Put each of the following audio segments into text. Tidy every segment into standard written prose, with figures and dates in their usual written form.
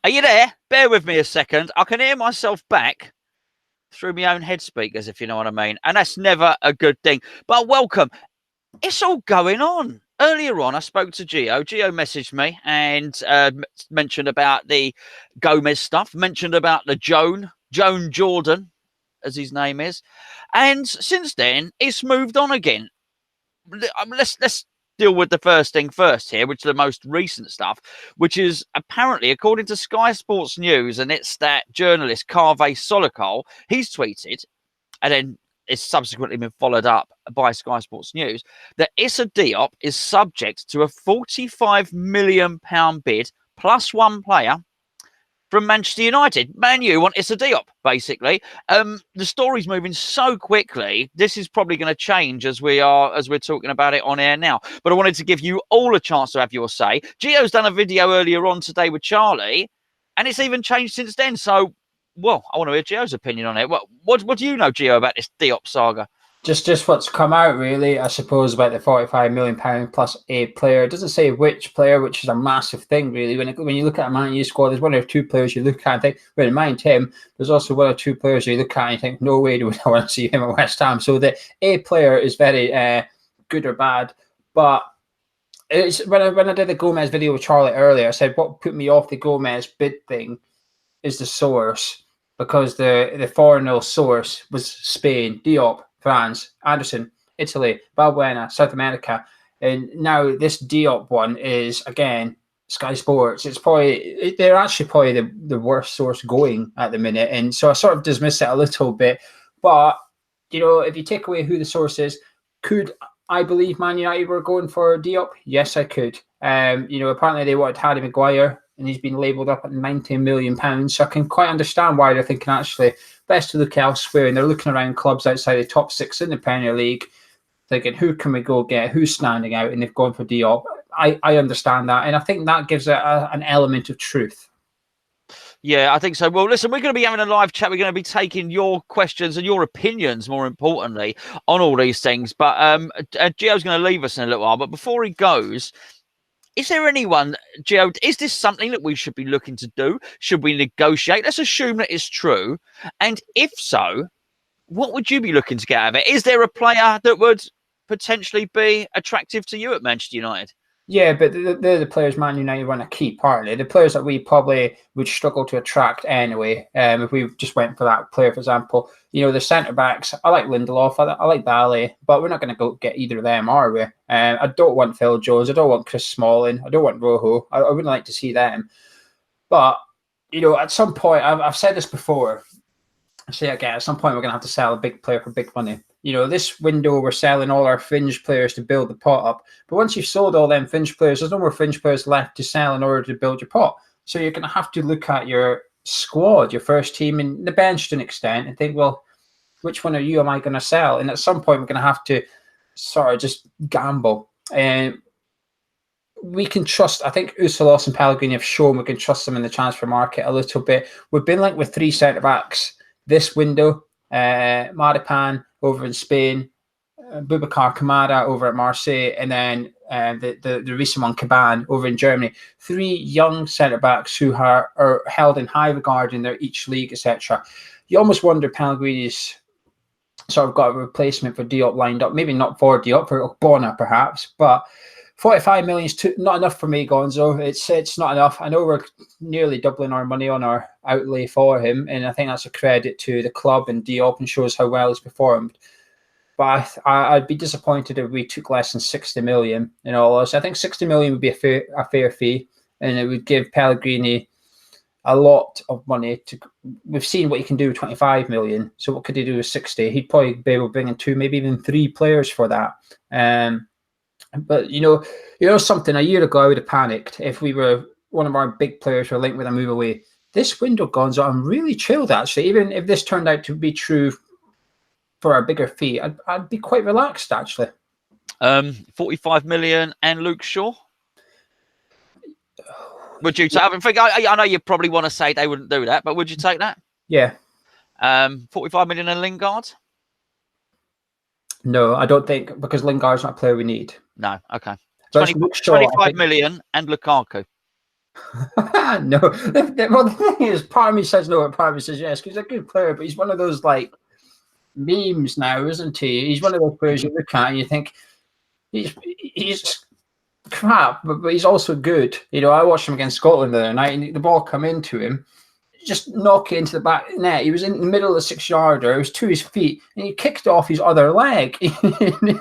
Are you there? Bear with me a second. I can hear myself back through my own head speakers, if you know what I mean. And that's never a good thing. But welcome. It's all going on. Earlier on, I spoke to Geo. Geo messaged me and mentioned about the Gomez stuff, mentioned about the Joan Jordan, as his name is. And since then, it's moved on again. Let's deal with the first thing first here, which is the most recent stuff, which is apparently, according to Sky Sports News, and it's that journalist Carve Solikol, he's tweeted, and then it's subsequently been followed up by Sky Sports News, that Issa Diop is subject to a £45 million bid plus one player from Manchester United. Man U want Issa Diop, basically. The story's moving so quickly. This is probably going to change as we're talking about it on air now. But I wanted to give you all a chance to have your say. Gio's done a video earlier on today with Charlie, and it's even changed since then. So, well, I want to hear Gio's opinion on it. What do you know, Gio, about this Diop saga? Just what's come out, really, I suppose, about the £45 million plus a player. It doesn't say which player, which is a massive thing, really. When you look at a Man U squad, there's one or two players you look at and think, well, in mind him, there's also one or two players you look at and you think, no way do I want to see him at West Ham. So the A player is very good or bad. But it's when I did the Gomez video with Charlie earlier, I said what put me off the Gomez bid thing is the source, because the 4-0 source was Spain, Diop, France, Anderson, Italy, Balbuena, South America. And now this Diop one is, again, Sky Sports. They're actually probably the worst source going at the minute. And so I sort of dismiss it a little bit. But, if you take away who the source is, could I believe Man United were going for Diop? Yes, I could. Apparently they wanted Harry Maguire, and he's been labelled up at £19 million. So I can quite understand why they're thinking, actually, best to look elsewhere. And they're looking around clubs outside the top six in the Premier League, thinking, who can we go get? Who's standing out? And they've gone for Diop. I understand that. And I think that gives it an element of truth. Yeah, I think so. Well, listen, we're going to be having a live chat. We're going to be taking your questions and your opinions, more importantly, on all these things. But Gio's going to leave us in a little while. But before he goes, is there anyone, Gio, is this something that we should be looking to do? Should we negotiate? Let's assume that it's true. And if so, what would you be looking to get out of it? Is there a player that would potentially be attractive to you at Manchester United? Yeah, but they're the players Man United want to keep, aren't they? The players that we probably would struggle to attract anyway. If we just went for that player, for example, the centre backs. I like Lindelof, I like Bailey, but we're not going to go get either of them, are we? I don't want Phil Jones. I don't want Chris Smalling. I don't want Rojo. I wouldn't like to see them. But at some point, I've said this before. I say again, at some point we're going to have to sell a big player for big money. This window, we're selling all our fringe players to build the pot up. But once you've sold all them fringe players, there's no more fringe players left to sell in order to build your pot. So you're going to have to look at your squad, your first team, and the bench to an extent, and think, well, which one of you am I going to sell? And at some point, we're going to have to sort of just gamble. And we can trust, I think Usalos and Pellegrini have shown we can trust them in the transfer market a little bit. We've been linked with 3 centre-backs this window. Maripan over in Spain, Boubacar Kamara over at Marseille, and then the recent one, Caban, over in Germany. 3 young centre-backs who are held in high regard in their each league, etc. You almost wonder Pellegrini's sort of got a replacement for Diop lined up. Maybe not for Diop, for Bona perhaps, but 45 million is not enough for me, Gonzo. It's not enough. I know we're nearly doubling our money on our outlay for him, and I think that's a credit to the club and Diop and shows how well he's performed. But I'd be disappointed if we took less than 60 million in all this. I think 60 million would be a fair fee, and it would give Pellegrini a lot of money. We've seen what he can do with 25 million. So what could he do with 60? He'd probably be able to bring in 2, maybe even 3 players for that. But something, a year ago I would have panicked if we were one of our big players were linked with a move away. This window, Gonzo, I'm really chilled actually. Even if this turned out to be true for a bigger fee, I'd be quite relaxed actually. 45 million and Luke Shaw. Would you take? I know you probably want to say they wouldn't do that, but would you take that? Yeah. 45 million and Lingard. No, I don't think, because Lingard's not a player we need. No, okay. 25 million and Lukaku. No, well, the thing is, part of me says no, and part of me says yes, because he's a good player, but he's one of those like memes now, isn't he? He's one of those players you look at and you think he's crap, but he's also good. You know, I watched him against Scotland the other night, and the ball come into him, just knock it into the back net. He was in the middle of the 6-yarder. It was to his feet, and he kicked off his other leg. You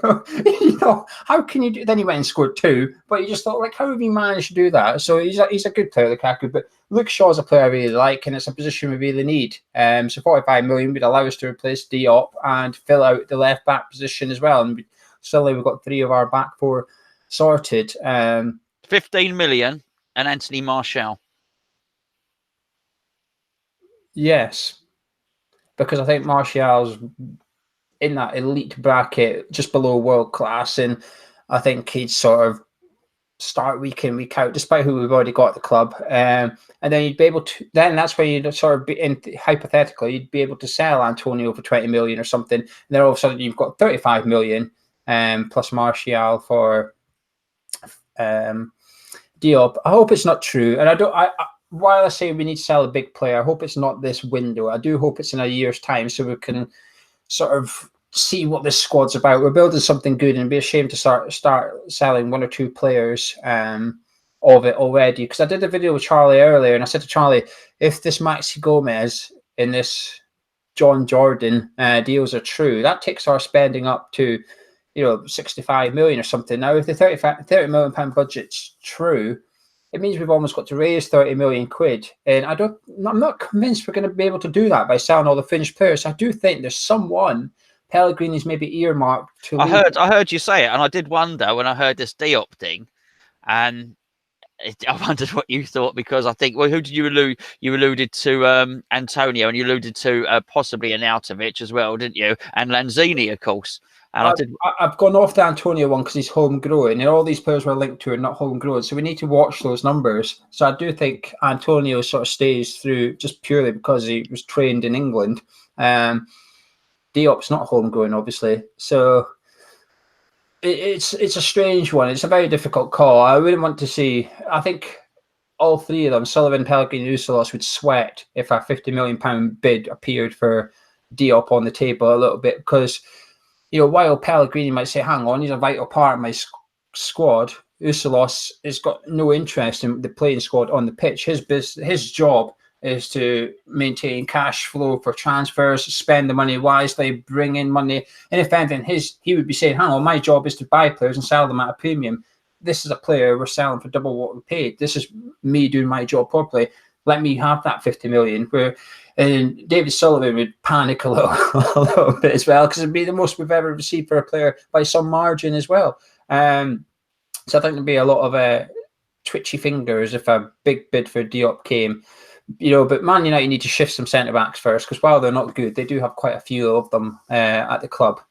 know, how can you do? Then he went and scored 2, but you just thought, like, how have he managed to do that? So he's a good player, Lukaku. But Luke Shaw's a player I really like, and it's a position we really need. So 45 million would allow us to replace Diop and fill out the left back position as well. And suddenly we've got 3 of our back 4 sorted. 15 million and Anthony Martial. Yes, because I think Martial's in that elite bracket, just below world class, and I think he'd sort of start week in, week out, despite who we've already got at the club. And then you'd be able to, then that's where you'd sort of be, in, hypothetically, you'd be able to sell Antonio for 20 million or something. And then all of a sudden you've got 35 million plus Martial for Diop. I hope it's not true. And while I say we need to sell a big player, I hope it's not this window. I do hope it's in a year's time so we can sort of see what this squad's about. We're building something good, and it'd be a shame to start selling 1 or 2 players of it already. Because I did a video with Charlie earlier, and I said to Charlie, if this Maxi Gomez and this John Jordan deals are true, that takes our spending up to 65 million or something. Now, if the 30 million pound budget's true, it means we've almost got to raise 30 million quid. And I'm not convinced we're going to be able to do that by selling all the finished players. I do think there's someone Pellegrini's maybe earmarked to leave. I heard you say it, and I did wonder when I heard this Diop thing, and I wondered what you thought, because I think, well, who did you allude? You alluded to Antonio, and you alluded to possibly Arnautovic as well, didn't you? And Lanzini, of course. And I've gone off the Antonio one because he's homegrown, and all these players we're linked to are not homegrown, so we need to watch those numbers. So I do think Antonio sort of stays through just purely because he was trained in England. Diop's not homegrown, obviously, so it's a strange one. It's a very difficult call. I wouldn't want to see. I think all 3 of them, Sullivan, Pellegrini, and Usulos, would sweat if a £50 million bid appeared for Diop on the table a little bit, because while Pellegrini might say, hang on, he's a vital part of my squad, Usulos has got no interest in the playing squad on the pitch. His job is to maintain cash flow for transfers, spend the money wisely, bring in money. And if anything, he would be saying, hang on, my job is to buy players and sell them at a premium. This is a player we're selling for double what we paid. This is me doing my job properly. Let me have that 50 million. And David Sullivan would panic a little bit as well, because it'd be the most we've ever received for a player by some margin as well. So I think there'd be a lot of twitchy fingers if a big bid for Diop came. But Man United need to shift some centre backs first, because while they're not good, they do have quite a few of them at the club.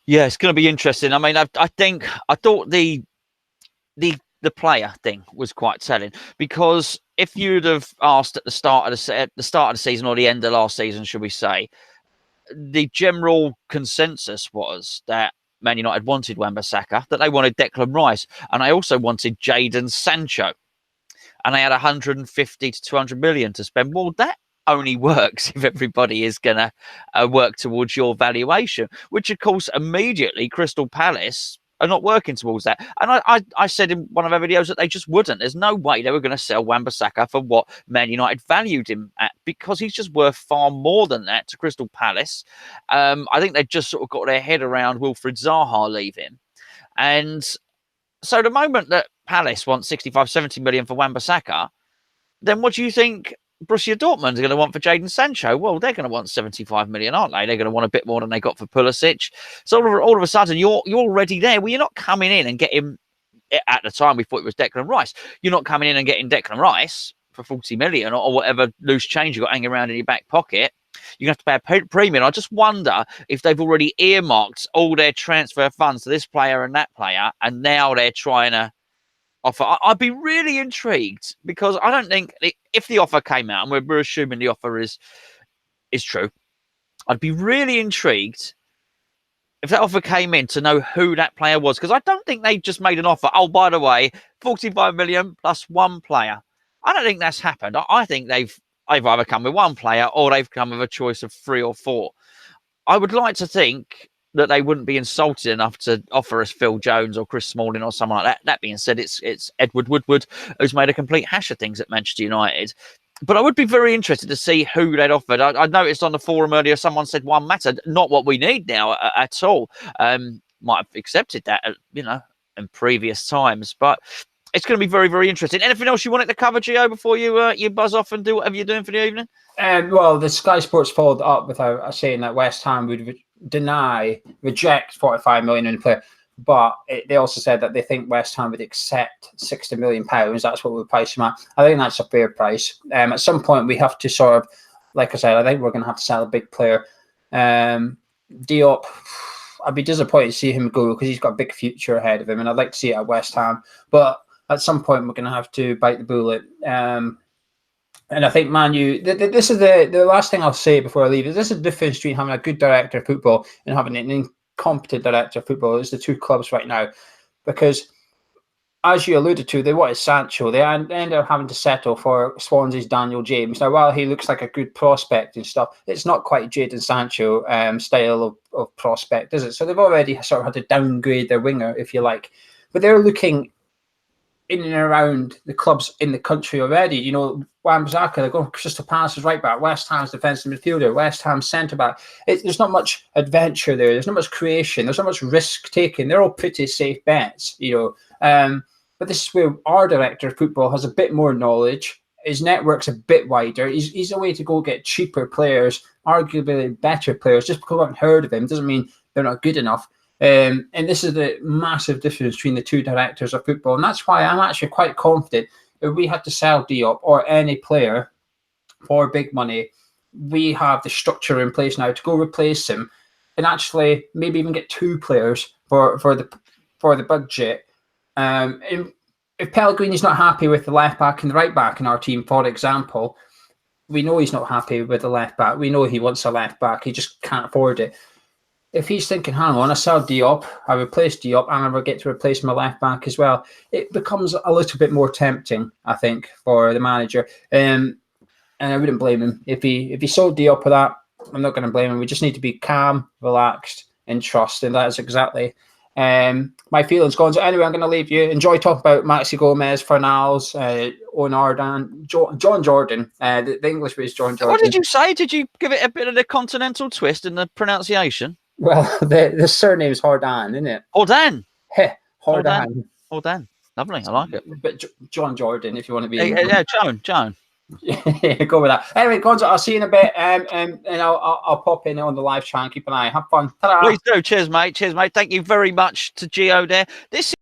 Yeah, it's going to be interesting. I mean, I thought the player thing was quite telling, because if you'd have asked at the start of the season, or the end of last season, should we say, the general consensus was that Man United wanted Wan-Bissaka, that they wanted Declan Rice, and they also wanted Jadon Sancho, and they had 150 to 200 million to spend. Well, that only works if everybody is going to work towards your valuation, which of course immediately Crystal Palace are not working towards that. And I said in one of our videos that they just wouldn't. There's no way they were going to sell Wan-Bissaka for what Man United valued him at, because he's just worth far more than that to Crystal Palace. I think they just sort of got their head around Wilfried Zaha leaving. And so the moment that Palace wants 65, 70 million for Wan-Bissaka, then what do you think Borussia Dortmund are going to want for Jadon Sancho? Well, they're going to want 75 million, aren't they? They're going to want a bit more than they got for Pulisic. So all of a sudden, you're already there. Well, you're not coming in and getting, at the time we thought it was Declan Rice, you're not coming in and getting Declan Rice for 40 million or whatever loose change you've got hanging around in your back pocket. You're going to have to pay a premium. I just wonder if they've already earmarked all their transfer funds to this player and that player, and now they're trying to offer. I'd be really intrigued, because I don't think, if the offer came out, and we're assuming the offer is true, I'd be really intrigued if that offer came in, to know who that player was, because I don't think they just made an offer. Oh, by the way, 45 million plus one player. I don't think that's happened. I think they've either come with one player or they've come with a choice of 3 or 4. I would like to think that they wouldn't be insulted enough to offer us Phil Jones or Chris Smalling or someone like that. That being said, it's Edward Woodward who's made a complete hash of things at Manchester United. But I would be very interested to see who they'd offered. I noticed on the forum earlier someone said one matter, not what we need now at all. Might have accepted that, in previous times. But it's going to be very, very interesting. Anything else you wanted to cover, Geo, before you buzz off and do whatever you're doing for the evening? Well, the Sky Sports followed up with saying that West Ham would reject 45 million in the player, but they also said that they think West Ham would accept 60 million pounds. That's what we price him at. I think that's a fair price. At some point, we have to sort of, like I said, I think we're going to have to sell a big player. Diop, I'd be disappointed to see him go because he's got a big future ahead of him, and I'd like to see it at West Ham. But at some point, we're going to have to bite the bullet. And I think Man U, this is the last thing I'll say before I leave, is this is the difference between having a good director of football and having an incompetent director of football. It's the two clubs right now. Because, as you alluded to, they wanted Sancho. They ended up having to settle for Swansea's Daniel James. Now, while he looks like a good prospect and stuff, it's not quite Jadon Sancho style of prospect, is it? So they've already sort of had to downgrade their winger, if you like. But they're looking in and around the clubs in the country already. Wan-Bissaka, they're going Crystal Palace's right back, West Ham's defensive midfielder, West Ham's centre back. There's not much adventure there. There's not much creation. There's not much risk taking. They're all pretty safe bets, But this is where our director of football has a bit more knowledge. His network's a bit wider. He's a way to go get cheaper players, arguably better players. Just because I haven't heard of him doesn't mean they're not good enough. And this is the massive difference between the two directors of football. And that's why I'm actually quite confident if we had to sell Diop or any player for big money, we have the structure in place now to go replace him and actually maybe even get 2 players for the budget. And if Pellegrini's not happy with the left back and the right back in our team, for example, we know he's not happy with the left back. We know he wants a left back. He just can't afford it. If he's thinking, hang on, I sell Diop, I replace Diop, and I will get to replace my left back as well, it becomes a little bit more tempting, I think, for the manager. And I wouldn't blame him. If he sold Diop for that, I'm not going to blame him. We just need to be calm, relaxed, and trust. And that is exactly my feelings, Gonzo. Anyway, I'm going to leave you. Enjoy talking about Maxi Gomez, Fornals, Owen Ardan, John Jordan. The English is John Jordan. What did you say? Did you give it a bit of the continental twist in the pronunciation? Well, the surname is Hardan, isn't it? Hardan. Hardan. Lovely. I like it. But John Jordan, if you want to be. Yeah, Joan. Yeah, go with that. Anyway, Gonzo, I'll see you in a bit, and I'll pop in on the live chat and keep an eye. Have fun. Ta-da. Please do. Cheers, mate. Thank you very much to Geo there. This